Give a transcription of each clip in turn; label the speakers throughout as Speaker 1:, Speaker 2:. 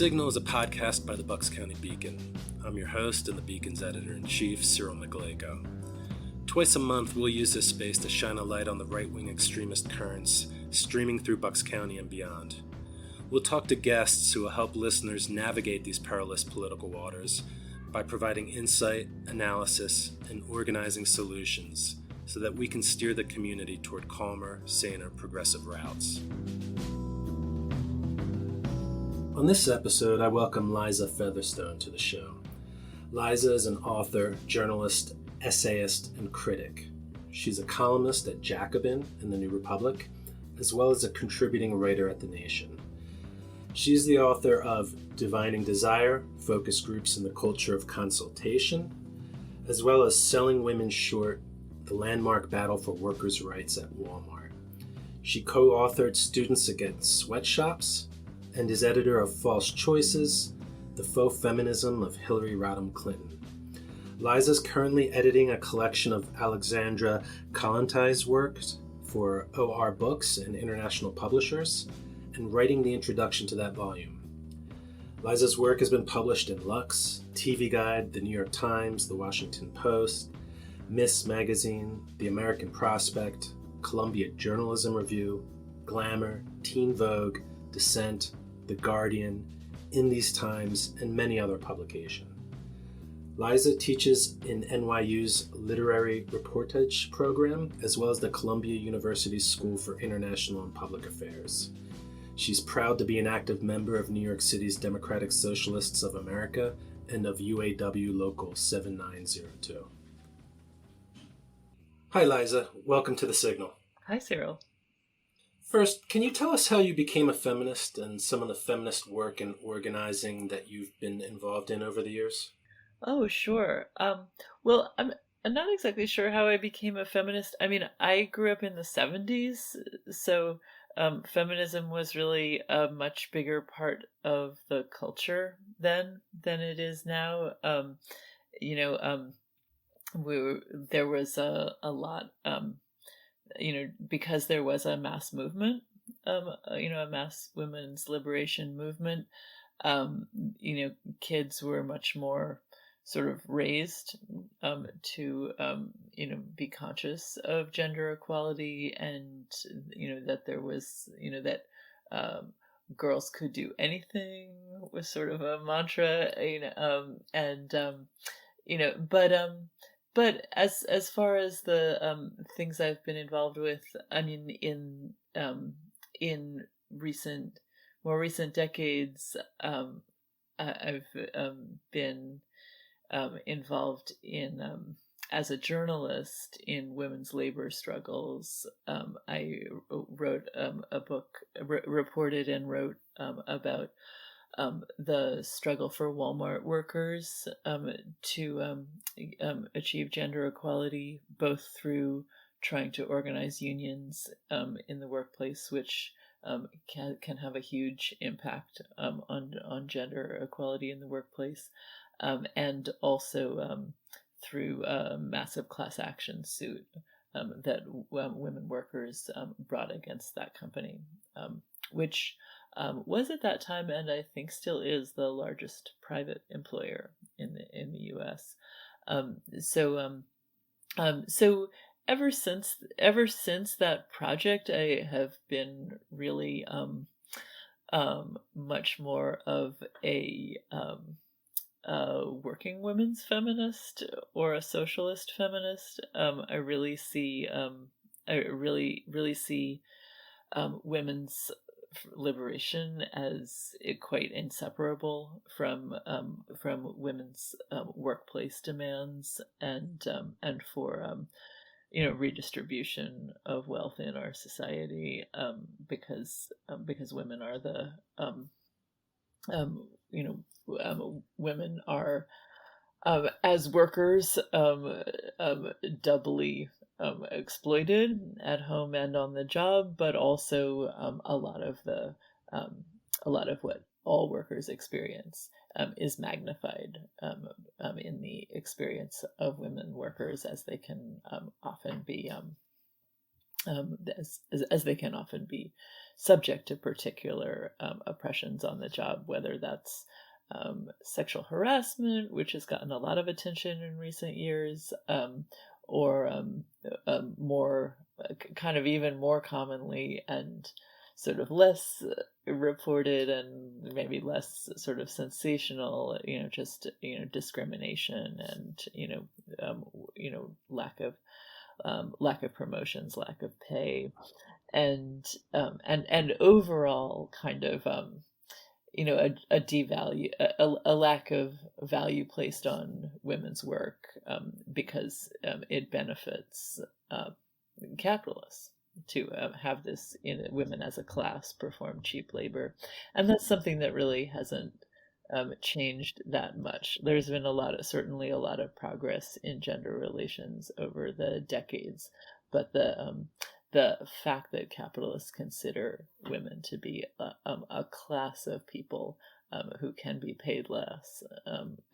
Speaker 1: Signal is a podcast by the Bucks County Beacon. I'm your host and the Beacon's editor-in-chief, Cyril McGlego. Twice a month, we'll use this space to shine a light on the right-wing extremist currents streaming through Bucks County and beyond. We'll talk to guests who will help listeners navigate these perilous political waters by providing insight, analysis, and organizing solutions so that we can steer the community toward calmer, saner, progressive routes. On this episode, I welcome Liza Featherstone to the show. Liza is an author, journalist, essayist, and critic. She's a columnist at Jacobin and the New Republic, as well as a contributing writer at The Nation. She's the author of Divining Desire, Focus Groups in the Culture of Consultation, as well as Selling Women Short, the landmark battle for workers' rights at Wal-Mart. She co-authored Students Against Sweatshops and is editor of False Choices, the Faux Feminism of Hillary Rodham Clinton. Liza's currently editing a collection of Alexandra Kollontai's works for OR Books and international publishers, and writing the introduction to that volume. Liza's work has been published in Lux, TV Guide, The New York Times, The Washington Post, Miss Magazine, The American Prospect, Columbia Journalism Review, Glamour, Teen Vogue, Dissent, The Guardian, In These Times, and many other publications. Liza teaches in NYU's Literary Reportage program, as well as the Columbia University School for International and Public Affairs. She's proud to be an active member of New York City's Democratic Socialists of America and of UAW Local 7902. Hi, Liza. Welcome to The Signal.
Speaker 2: Hi, Cyril.
Speaker 1: First, can you tell us how you became a feminist and some of the feminist work and organizing that you've been involved in over the years?
Speaker 2: Oh, sure. Well, I'm not exactly sure how I became a feminist. I mean, I grew up in the 70s, so feminism was really a much bigger part of the culture then than it is now. There was a lot, because there was a mass movement, a mass women's liberation movement. Kids were much more sort of raised to be conscious of gender equality, and that there was that girls could do anything was sort of a mantra, but as far as the things I've been involved with, I mean, in more recent decades, I've been involved in as a journalist in women's labor struggles. I wrote a book, reported and wrote about the struggle for Wal-Mart workers to achieve gender equality, both through trying to organize unions in the workplace, which can have a huge impact on gender equality in the workplace, and also through a massive class action suit that women workers brought against that company, which was at that time, and I think still is, the largest private employer in the U.S. So ever since that project, I have been really much more of a working women's feminist or a socialist feminist. I really see women's liberation as quite inseparable from women's workplace demands, and for redistribution of wealth in our society, because women are women are as workers doubly exploited at home and on the job, but also a lot of what all workers experience is magnified in the experience of women workers, as they can often be subject to particular oppressions on the job, whether that's sexual harassment, which has gotten a lot of attention in recent years, or more kind of even more commonly and sort of less reported and maybe less sort of sensational, just discrimination and lack of promotions, lack of pay, and overall kind of a devalue, a lack of value placed on women's work, because it benefits capitalists to have this women as a class perform cheap labor, and that's something that really hasn't changed that much. There's been certainly a lot of progress in gender relations over the decades, but the fact that capitalists consider women to be a class of people who can be paid less,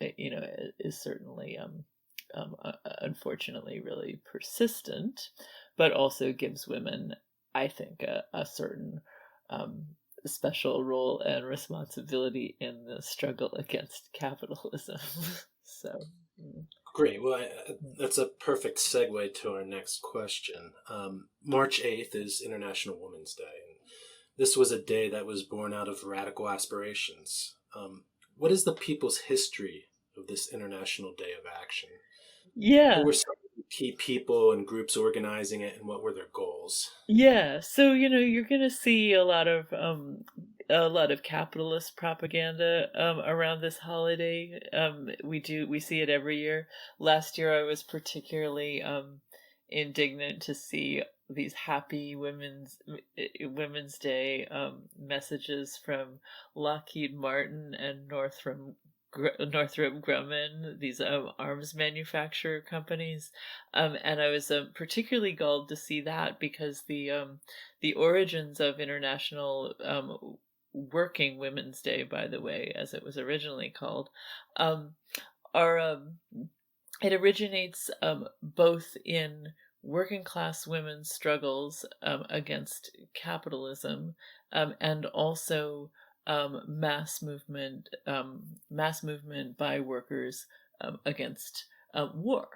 Speaker 2: is certainly unfortunately really persistent, but also gives women, I think, a certain special role and responsibility in the struggle against capitalism. So.
Speaker 1: Great. Well, that's a perfect segue to our next question. March 8th is International Women's Day. And this was a day that was born out of radical aspirations. What is the people's history of this International Day of Action?
Speaker 2: Yeah.
Speaker 1: Who were some of the key people and groups organizing it, and what were their goals?
Speaker 2: Yeah. So, you're going to see a lot of capitalist propaganda around this holiday. We see it every year. Last year I was particularly indignant to see these happy Women's Day messages from Lockheed Martin and Northrop Grumman, these arms manufacturer companies, and I was particularly galled to see that because the origins of International Working Women's Day, by the way, as it was originally called, are it originates both in working class women's struggles against capitalism, and also mass movement by workers against war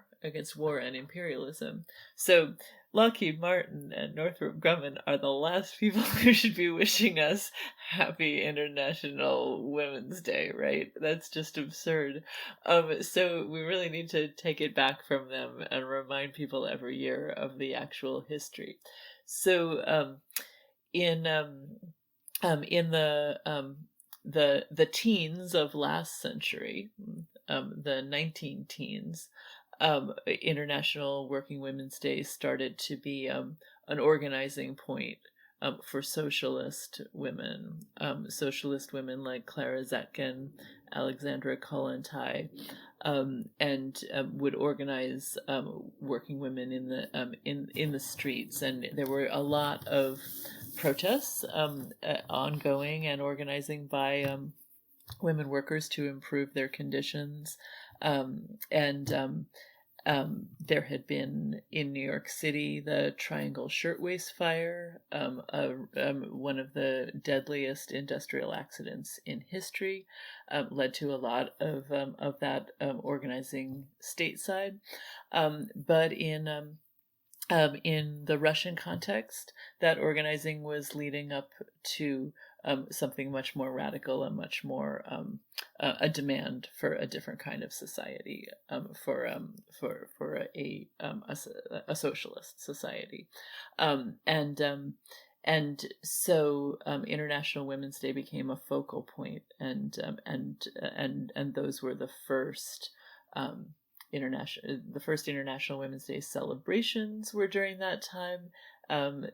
Speaker 2: and imperialism. So Lockheed Martin and Northrop Grumman are the last people who should be wishing us happy International Women's Day, right? That's just absurd. So we really need to take it back from them and remind people every year of the actual history. So in the teens of last century, the 19 teens, International Working Women's Day started to be an organizing point for socialist women like Clara Zetkin, Alexandra Kollontai, and would organize working women in the streets, and there were a lot of protests ongoing and organizing by women workers to improve their conditions, and there had been in New York City the Triangle Shirtwaist Fire, one of the deadliest industrial accidents in history, led to a lot of that organizing stateside, but in the Russian context, that organizing was leading up to something much more radical and much more a demand for a different kind of society, for a socialist society, and so International Women's Day became a focal point, and those were the first. The first International Women's Day celebrations were during that time.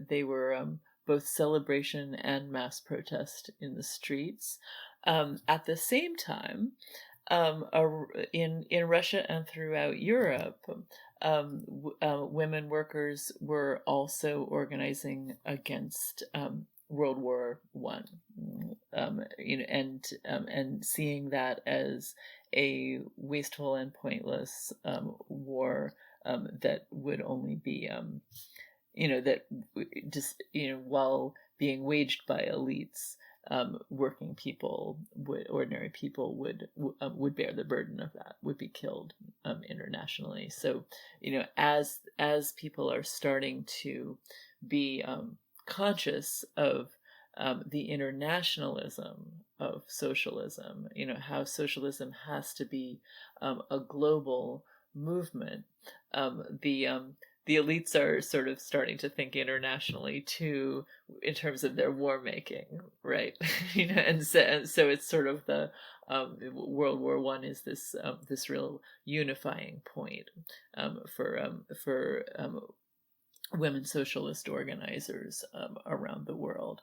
Speaker 2: They were both celebration and mass protest in the streets. At the same time, in Russia and throughout Europe, women workers were also organizing against World War I, and seeing that as a wasteful and pointless war that would only be, while being waged by elites, working people, ordinary people would bear the burden of that, would be killed internationally. So, as people are starting to be conscious of the internationalism of socialism, how socialism has to be a global movement, the elites are sort of starting to think internationally too, in terms of their war making, right? And so it's sort of the World War I is this real unifying point for women socialist organizers around the world.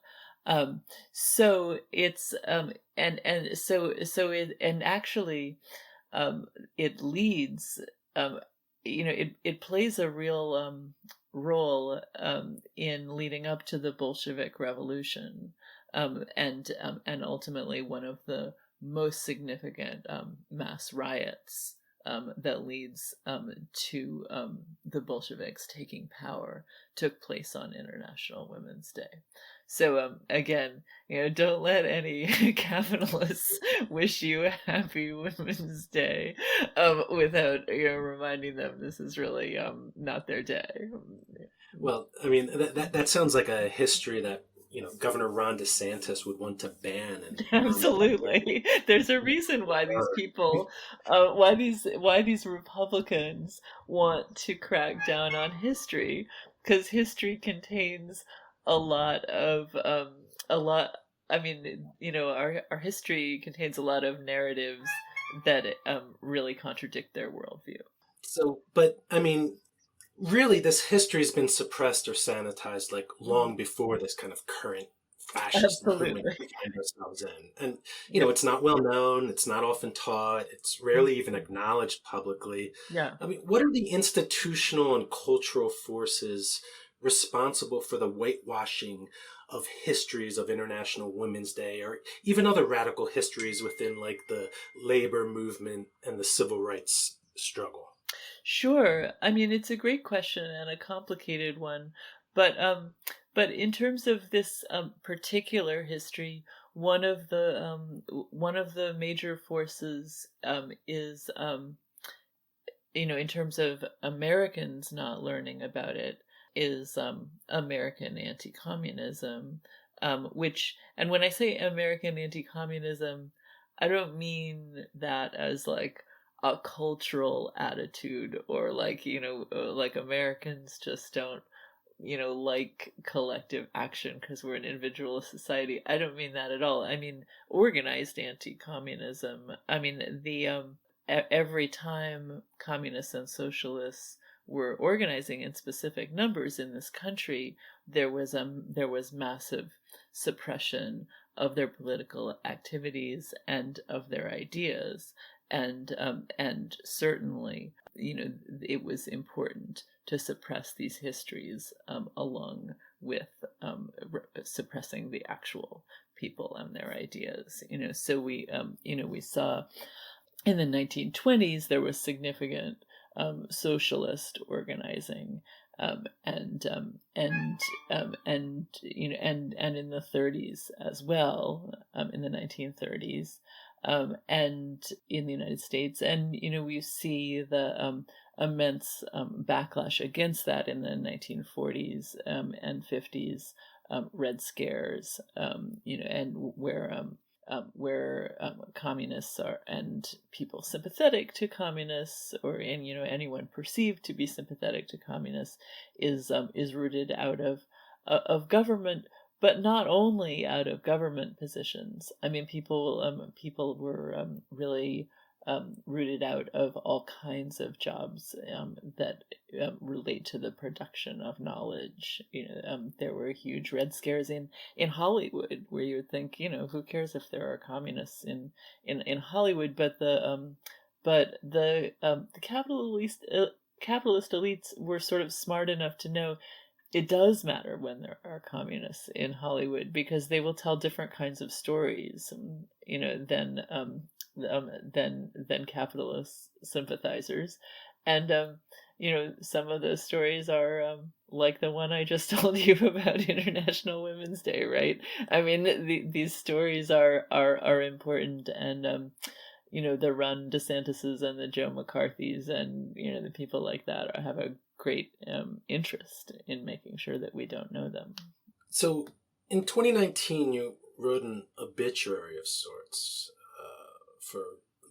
Speaker 2: So it's and actually it leads. It plays a real role in leading up to the Bolshevik Revolution, and ultimately one of the most significant mass riots that leads to the Bolsheviks taking power took place on International Women's Day. So again, don't let any capitalists wish you a happy Women's Day without reminding them this is really not their day.
Speaker 1: Well, I mean that sounds like a history that Governor Ron DeSantis would want to ban. And
Speaker 2: absolutely, there's a reason why these people, why these Republicans want to crack down on history, because history contains a lot of I mean, our history contains a lot of narratives that really contradict their worldview.
Speaker 1: So, but I mean, really, this history's been suppressed or sanitized like long before this kind of current fascist movement we find ourselves in. And it's not well known, it's not often taught, it's rarely even acknowledged publicly.
Speaker 2: Yeah.
Speaker 1: I mean, what are the institutional and cultural forces responsible for the whitewashing of histories of International Women's Day, or even other radical histories within like the labor movement and the civil rights struggle?
Speaker 2: Sure. I mean, it's a great question and a complicated one, but in terms of this particular history, one of the major forces is in terms of Americans not learning about it, is American anti-communism, which, and when I say American anti-communism, I don't mean that as like a cultural attitude, or like like Americans just don't like collective action because we're an individualist society. I don't mean that at all. I mean organized anti-communism. I mean the every time communists and socialists were organizing in specific numbers in this country, there was massive suppression of their political activities and of their ideas, and certainly it was important to suppress these histories along with suppressing the actual people and their ideas. So we saw in the 1920s there was significant socialist organizing, and in the 30s as well, in the 1930s, and in the United States, and we see the immense backlash against that in the 1940s and 50s Red Scares, and where communists are, and people sympathetic to communists, or anyone perceived to be sympathetic to communists, is rooted out of government, but not only out of government positions. I mean, people were really rooted out of all kinds of jobs that relate to the production of knowledge. There were huge Red Scares in Hollywood, where you would think, who cares if there are communists in Hollywood? But the capitalist elites were sort of smart enough to know it does matter when there are communists in Hollywood, because they will tell different kinds of stories, than capitalist sympathizers, and some of those stories are like the one I just told you about International Women's Day, right? I mean, these stories are important, and the Ron DeSantis's and the Joe McCarthy's and the people like that have a great interest in making sure that we don't know them.
Speaker 1: So in 2019, you wrote an obituary of sorts for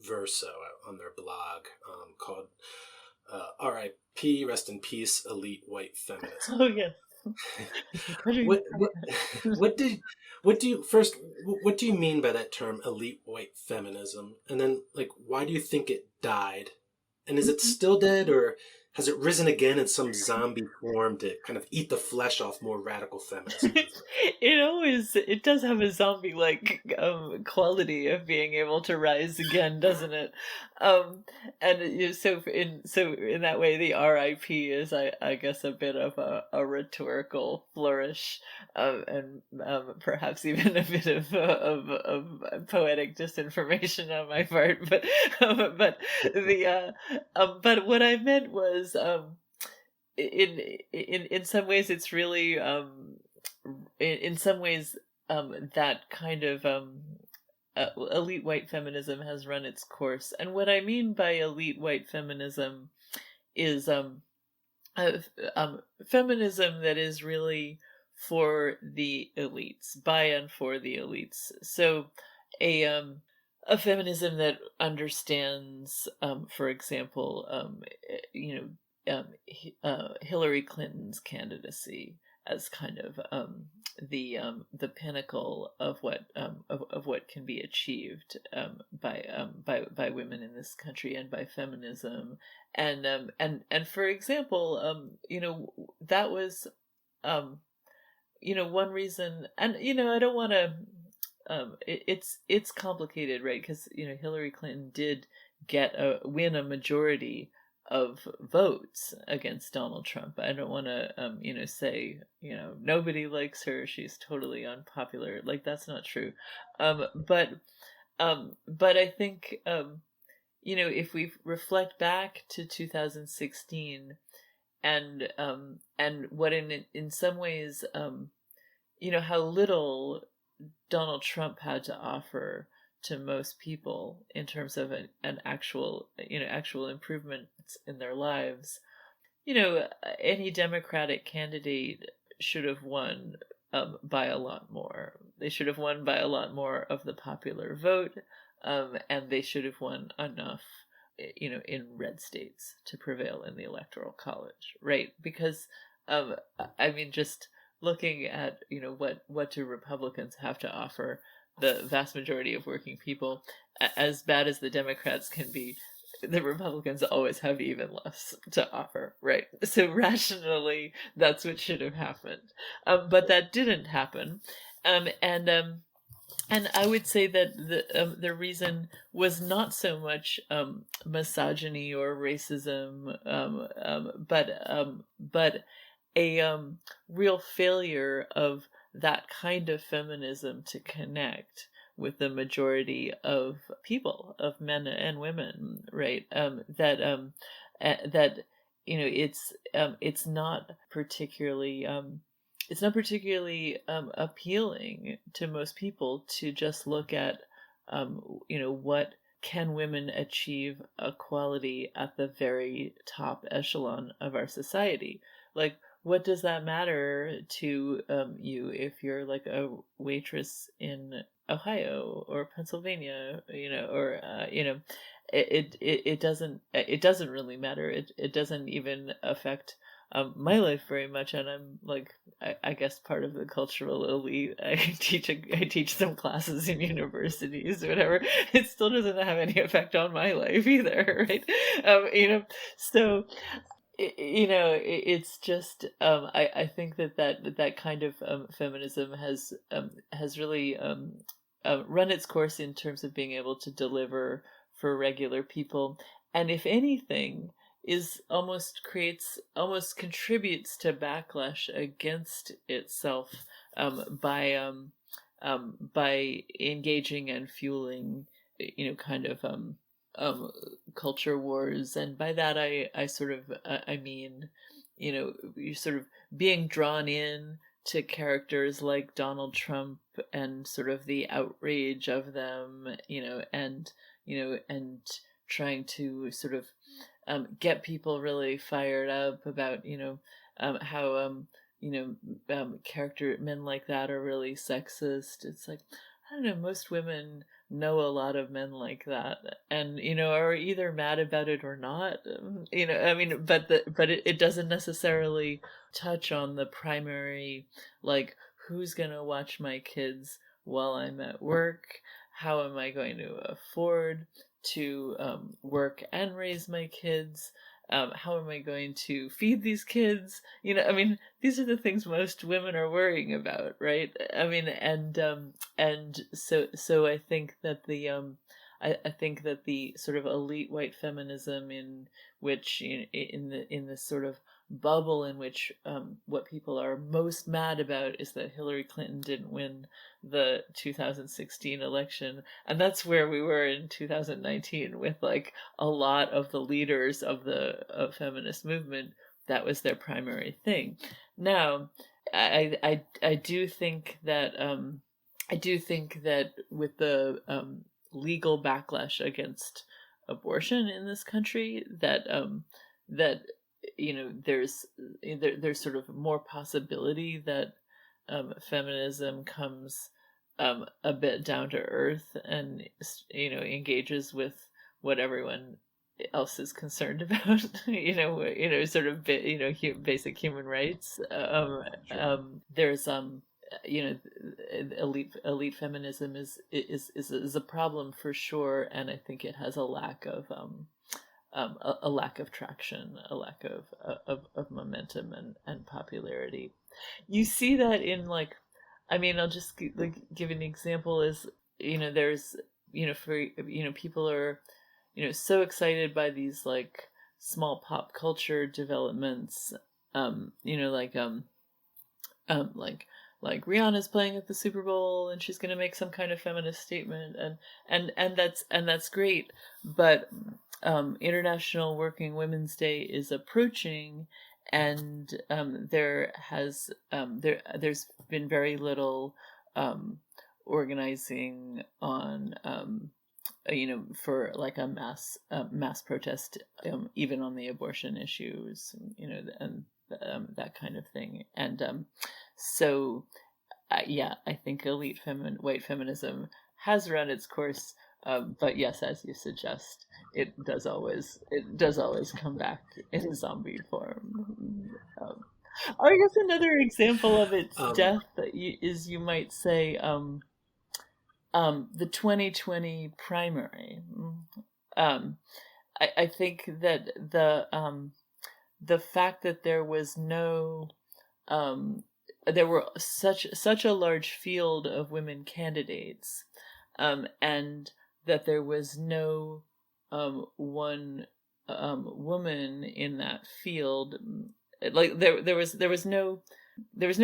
Speaker 1: Verso on their blog called R.I.P. Rest in Peace, Elite White Feminism.
Speaker 2: Oh yes.
Speaker 1: What do you mean by that term, elite white feminism? And then, like, why do you think it died? And is it still dead, or has it risen again in some zombie form to kind of eat the flesh off more radical feminists?
Speaker 2: It does have a zombie like quality of being able to rise again, doesn't it? And so in that way, the R.I.P. is I guess a bit of a rhetorical flourish, and perhaps even a bit of poetic disinformation on my part. But what I meant was in some ways it's really in some ways that kind of elite white feminism has run its course. And what I mean by elite white feminism is feminism that is really for the elites, by and for the elites. So a feminism that understands, for example, Hillary Clinton's candidacy as kind of the pinnacle of what can be achieved by women in this country and by feminism, and for example, that was one reason, and I don't want to. It's complicated, right? Because Hillary Clinton did win a majority of votes against Donald Trump. I don't want to say nobody likes her, she's totally unpopular. Like, that's not true. But I think if we reflect back to 2016 and what in some ways how little Donald Trump had to offer to most people in terms of an actual improvement in their lives. Any Democratic candidate should have won by a lot more. They should have won by a lot more of the popular vote, and they should have won enough in red states to prevail in the Electoral College, right? Because I mean, just looking at what do Republicans have to offer the vast majority of working people, as bad as the Democrats can be, the Republicans always have even less to offer, right? So rationally, that's what should have happened, but that didn't happen, and I would say that the reason was not so much misogyny or racism, but a real failure of that kind of feminism to connect with the majority of people, of men and women, right? That it's not particularly appealing to most people to just look at what can women achieve equality at the very top echelon of our society. Like, what does that matter to you if you're like a waitress in Ohio or Pennsylvania, or it doesn't really matter. It doesn't even affect my life very much, and I'm like, I guess part of the cultural elite. I teach some classes in universities or whatever. It still doesn't have any effect on my life either, right? So it's just I think that kind of feminism has really run its course in terms of being able to deliver for regular people, and if anything contributes to backlash against itself by engaging and fueling kind of culture wars, and by that I sort of I mean, you're sort of being drawn in to characters like Donald Trump and sort of the outrage of them, and trying to sort of get people really fired up about how character men like that are really sexist. It's like, I don't know, most women know a lot of men like that, and are either mad about it or not. I mean, but it doesn't necessarily touch on the primary, like, who's gonna watch my kids while I'm at work? How am I going to afford to work and raise my kids? How am I going to feed these kids? I mean, these are the things most women are worrying about, right? I mean, and so I think that I think that the sort of elite white feminism in which in this sort of bubble in which what people are most mad about is that Hillary Clinton didn't win the 2016 election, and that's where we were in 2019 with like a lot of the leaders of the feminist movement. That was their primary thing. Now, I do think that with the legal backlash against abortion in this country, that there's sort of more possibility that feminism comes a bit down to earth and engages with what everyone else is concerned about. Sort of basic human rights. There's elite feminism is a problem for sure, and I think it has a lack of a lack of traction, a lack of momentum and popularity. You see that in, like, I mean, I'll just give an example. Is there's for people are so excited by these like small pop culture developments, like Rihanna's playing at the Super Bowl and she's going to make some kind of feminist statement, and that's great, but International Working Women's Day is approaching, and there's been very little organizing on for like a mass protest, even on the abortion issues, and that kind of thing. And so yeah, I think elite white feminism has run its course, but yes, as you suggest, it does always come back in zombie form. I guess another example of its death is, you might say, the 2020 primary. I think that the fact that there was no there were such a large field of women candidates, and that there was no one woman in that field. Like there was no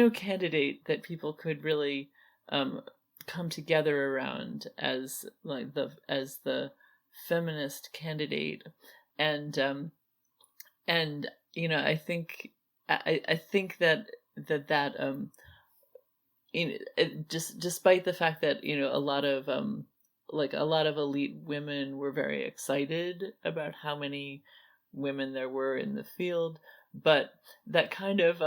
Speaker 2: candidate that people could really come together around as the feminist candidate. And I think that despite the fact that a lot of elite women were very excited about how many women there were in the field, but that kind of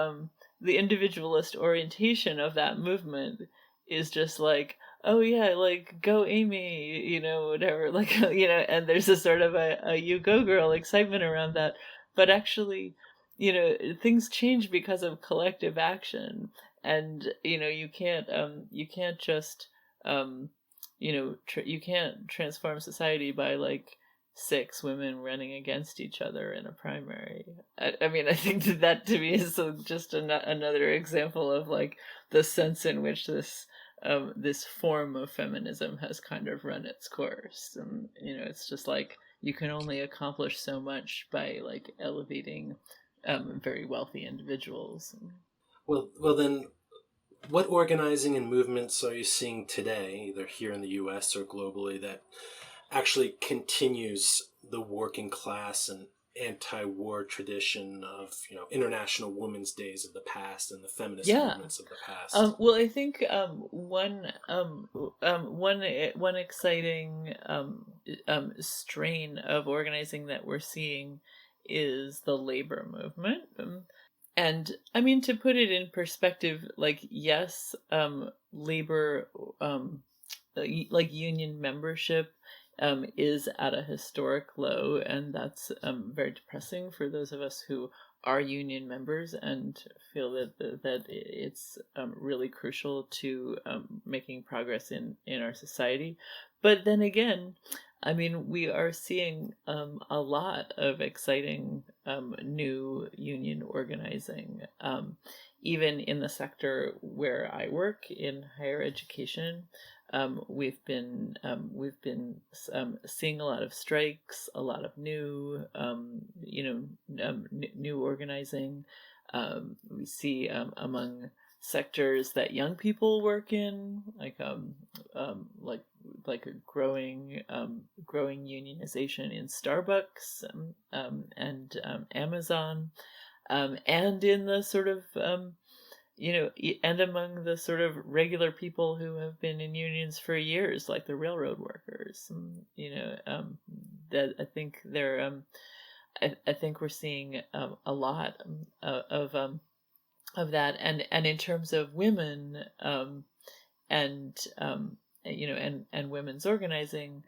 Speaker 2: the individualist orientation of that movement is just like, oh yeah, like, go Amy, whatever, like, and there's a sort of a you go girl excitement around that. But actually, things change because of collective action, and you can't just you can't transform society by like 6 women running against each other in a primary. I mean, I think that to me is just another example of like the sense in which this form of feminism has kind of run its course. And it's just like, you can only accomplish so much by like elevating very wealthy individuals.
Speaker 1: Well, then, what organizing and movements are you seeing today, either here in the U.S. or globally, that actually continues the working class and anti-war tradition of, international women's days of the past and the feminist
Speaker 2: Yeah.
Speaker 1: movements of the past.
Speaker 2: Well, I think one exciting strain of organizing that we're seeing is the labor movement. And I mean, to put it in perspective, like, yes, labor, like union membership, is at a historic low, and that's very depressing for those of us who are union members and feel that it's really crucial to making progress in our society. But then again, I mean, we are seeing a lot of exciting new union organizing, even in the sector where I work in higher education. We've been seeing a lot of strikes, a lot of new new organizing. We see among sectors that young people work in, like a growing unionization in Starbucks, and Amazon, and in the sort of and among the sort of regular people who have been in unions for years, like the railroad workers. That I think they're I think we're seeing a lot of that, and in terms of women, and and women's organizing,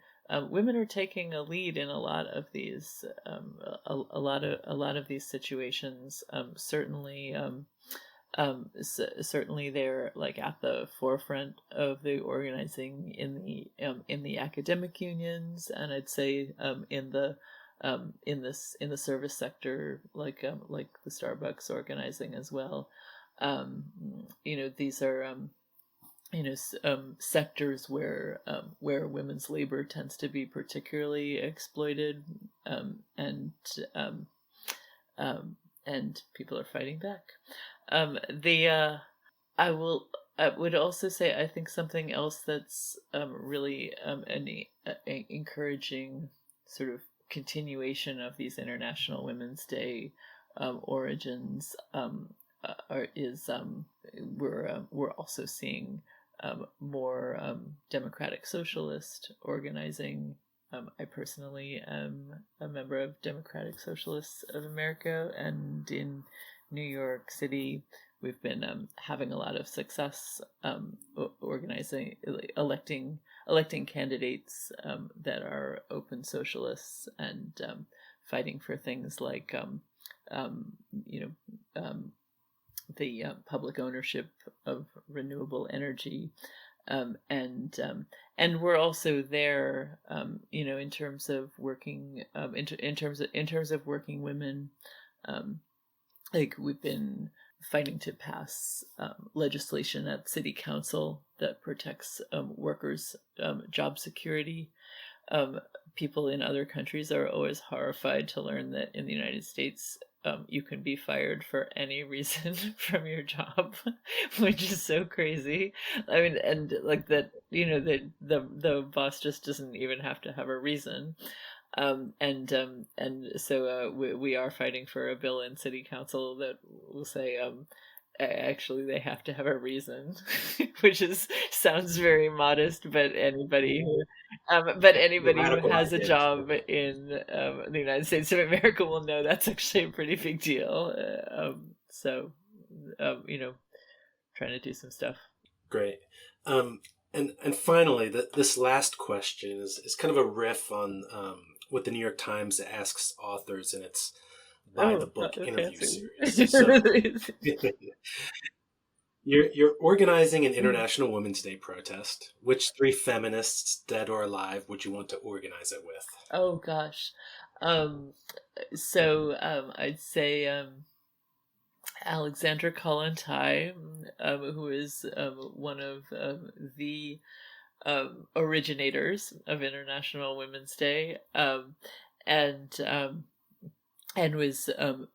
Speaker 2: women are taking a lead in a lot of these a lot of these situations. Certainly they're like at the forefront of the organizing in the academic unions, and I'd say in the service sector, like the Starbucks organizing as well. These are sectors where women's labor tends to be particularly exploited, and people are fighting back. I would also say, I think something else that's really an encouraging sort of continuation of these International Women's Day origins we're also seeing more democratic socialist organizing. I personally am a member of Democratic Socialists of America, and in New York City, we've been having a lot of success organizing, electing candidates that are open socialists, and fighting for things like the public ownership of renewable energy, and we're also there, in terms of working, in terms of working women. Like, we've been fighting to pass legislation at City Council that protects workers' job security. People in other countries are always horrified to learn that in the United States, you can be fired for any reason from your job, which is so crazy. I mean, and like that, that the boss just doesn't even have to have a reason. And so we are fighting for a bill in City Council that will say, actually they have to have a reason, which sounds very modest, but anybody who has a job in the United States of America will know that's actually a pretty big deal. So trying to do some stuff.
Speaker 1: Great. And finally, this last question is kind of a riff on what the New York Times asks authors in its By the Book interview series. So, you're organizing an International Women's Day protest. Which three feminists, dead or alive, would you want to organize it with?
Speaker 2: Oh gosh. So I'd say Alexandra Kollontai, who is one of the originators of International Women's Day, and was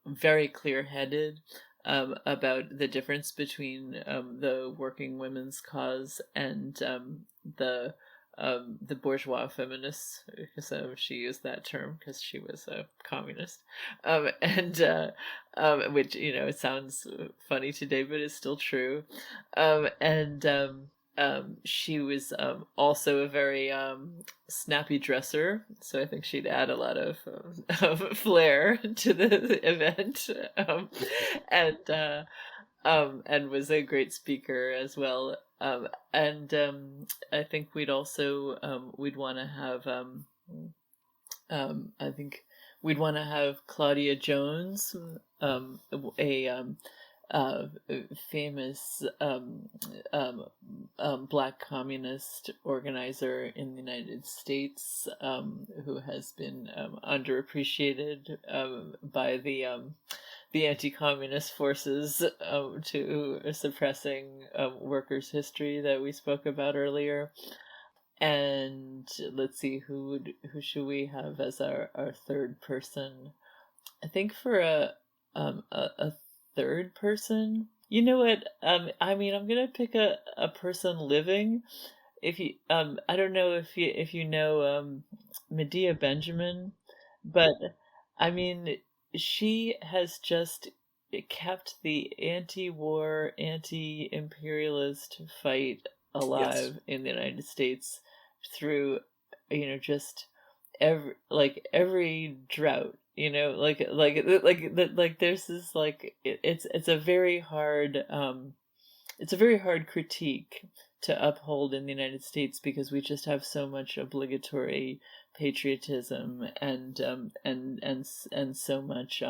Speaker 2: very clear-headed about the difference between the working women's cause and the the bourgeois feminists, because she used that term because she was a communist, and which, you know, it sounds funny today, but it's still true, and she was also a very snappy dresser, so I think she'd add a lot of flair to the event, and was a great speaker as well. And I think we'd also we'd want to have I think we'd want to have Claudia Jones, a famous Black communist organizer in the United States, who has been underappreciated by the anti-communist forces to suppressing workers' history that we spoke about earlier. And let's see, who should we have as our third person? I think for a third person, you know what? I mean, I'm gonna pick a person living. If you, I don't know if you know Medea Benjamin, but I mean, she has just kept the anti-war, anti-imperialist fight alive in the United States through, you know, just every drought, you know, like there's this, like, it's a very hard critique to uphold in the United States, because we just have so much obligatory patriotism and so much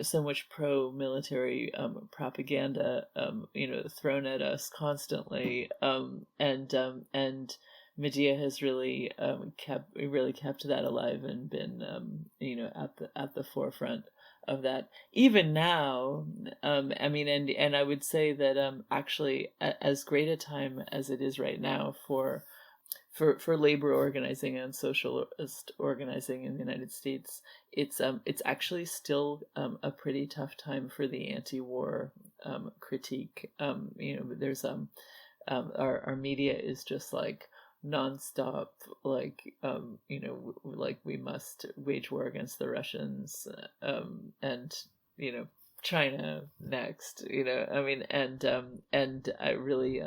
Speaker 2: so much pro-military propaganda thrown at us constantly, and Medea has really kept that alive and been at the forefront of that even now. I mean, and I would say that actually, as great a time as it is right now for labor organizing and socialist organizing in the United States, it's actually still a pretty tough time for the anti-war critique. There's our media is just like nonstop, like like we must wage war against the Russians, and China next. I mean, and I really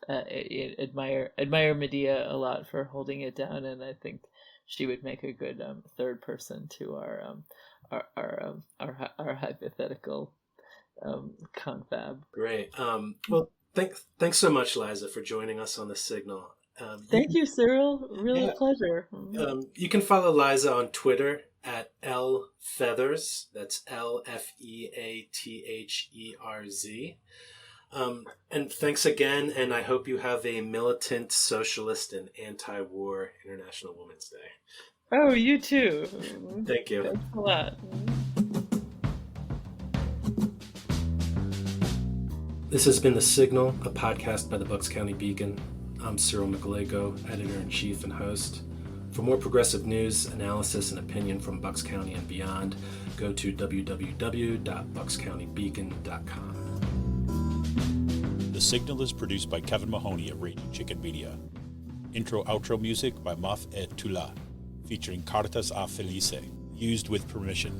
Speaker 2: admire Medea a lot for holding it down, and I think she would make a good third person to our hypothetical confab.
Speaker 1: Great. Well, thanks so much, Liza, for joining us on The Signal.
Speaker 2: Thank you, Cyril. Really a pleasure.
Speaker 1: You can follow Liza on Twitter at @LFeathers. That's LFEATHERZ. And thanks again, and I hope you have a militant, socialist, and anti-war International Women's Day.
Speaker 2: Oh, you too.
Speaker 1: Thank you.
Speaker 2: Thanks a lot.
Speaker 1: This has been The Signal, a podcast by the Bucks County Beacon. I'm Cyril McAlego, editor-in-chief and host. For more progressive news, analysis, and opinion from Bucks County and beyond, go to www.buckscountybeacon.com.
Speaker 3: The Signal is produced by Kevin Mahoney at Raging Chicken Media. Intro-outro music by Maf et Tula, featuring Cartas a Felice, used with permission.